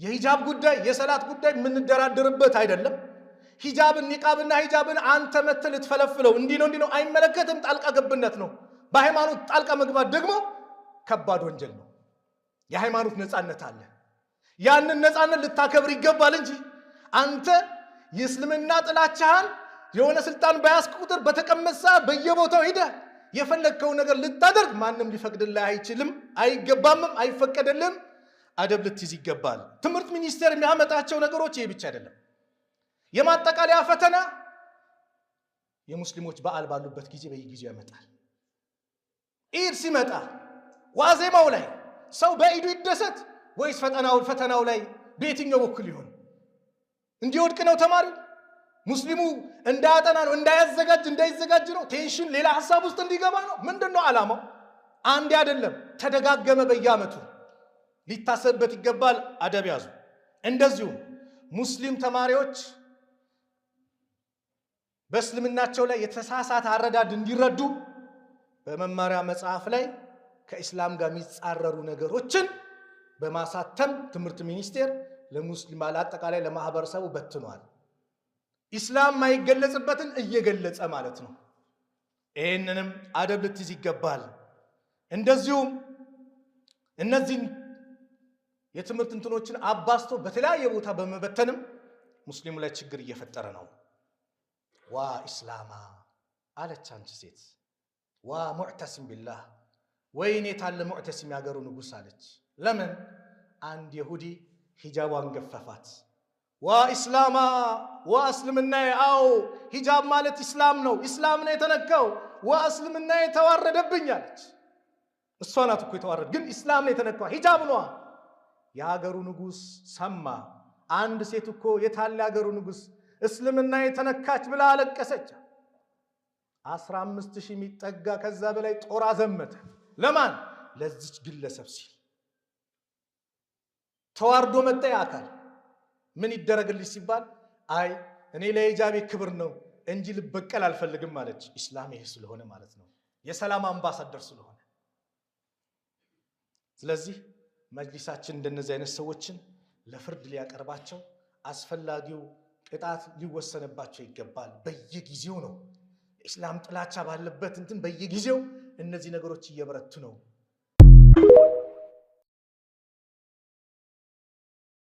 የሂጃብ ጉዳይ የሰላት ጉዳይ የምንደራደርበት አይደለም። ሂጃብን ኒቃብና ሂጃብን አንተ መተህ ልትፈለፍለው እንዲህ ነው አይመለከትም። ጣልቃ ገብነት ነው። በሃይማኖት ጣልቃ መግባት ደግሞ ከባድ ወንጀል ነው። የሃይማኖት ነፃነት አለ። ያንን ነፃነት ልታከብር ይገባል እንጂ አንተ የእስልምና ጥላቻህን የሆነ ስልጣን በያዝክ ቁጥር በተቀመሰ በየቦታው ሄደህ የፈለግከው ነገር ልታደርግ ማንም ሊፈቅድልህ አይችልም፣ አይገባምም፣ አይፈቀድልህም። አደብ ልትይዝ ይገባል። ትምህርት ሚኒስቴር የሚያመጣቸው ነገሮች ይሄ ብቻ አይደለም። የማጠቃለያ ፈተና የሙስሊሞች በዓል ባሉበት ጊዜ በየጊዜው ያመጣል። ኢድ ሲመጣ ዋዜማው ላይ ሰው በኢዱ ይደሰት ወይስ ፈተናው ላይ በየትኛው በኩል ይሆን? እንዲወድቅ ነው ተማሪው? ሙስሊሙ እንዳያጠና ነው? እንዳይዘጋጅ ነው? ቴንሽን ሌላ ሐሳብ ውስጥ እንዲገባ ነው? ምንድነው ዓላማው? አንዴ አይደለም፣ ተደጋገመ። በየዓመቱ ሊታሰብበት ይገባል። አደብ ያዙ። እንደዚሁም ሙስሊም ተማሪዎች በእስልምናቸው ላይ የተሳሳተ አረዳድ እንዲረዱ በመማሪያ መጽሐፍ ላይ ከኢስላም ጋር የሚጻረሩ ነገሮችን በማሳተም ትምህርት ሚኒስቴር ለሙስሊም አጠቃላይ ለማህበረሰቡ በትኗል። ኢስላም ማይገለጽበትን እየገለጸ ማለት ነው። ይህንንም አደብ ልትይዝ ይገባል። እንደዚሁም እነዚህን የትምህርት እንትኖችን አባስቶ በተለያየ ቦታ በመበተንም ሙስሊሙ ላይ ችግር እየፈጠረ ነው። ዋ ኢስላማ አለች አንቺ ሴት። ዋ ሙዕተሲም ቢላህ፣ ወይኔ ታለ ሙዕተሲም ያገሩ ንጉሥ አለች። ለምን? አንድ የሁዲ ሂጃቧን ገፈፋት። ዋ ኢስላማ፣ ዋ እስልምና። አዎ ሂጃብ ማለት ኢስላም ነው። ኢስላም ነው የተነካው። ዋ እስልምና የተዋረደብኝ አለች። እሷ ናት እኮ የተዋረደ፣ ግን ኢስላም ነው የተነካው፣ ሂጃብ ነው። የሀገሩ ንጉሥ ሰማ። አንድ ሴት እኮ የታለ ሀገሩ ንጉሥ እስልምና የተነካች ብላ አለቀሰች። 15,000 የሚጠጋ ከዛ በላይ ጦር አዘመተ። ለማን? ለዚች ግለሰብ ሲል። ተዋርዶ መጣ አካል። ምን ይደረግልሽ ሲባል አይ እኔ ለሂጃቤ ክብር ነው እንጂ ልበቀል አልፈልግም ማለች። ኢስላም ይሄ ስለሆነ ማለት ነው፣ የሰላም አምባሳደር ስለሆነ። ስለዚህ መጅሊሳችን እንደነዚህ አይነት ሰዎችን ለፍርድ ሊያቀርባቸው፣ አስፈላጊው ቅጣት ሊወሰንባቸው ይገባል። በየጊዜው ነው ኢስላም ጥላቻ ባለበት እንትን በየጊዜው እነዚህ ነገሮች እየበረቱ ነው።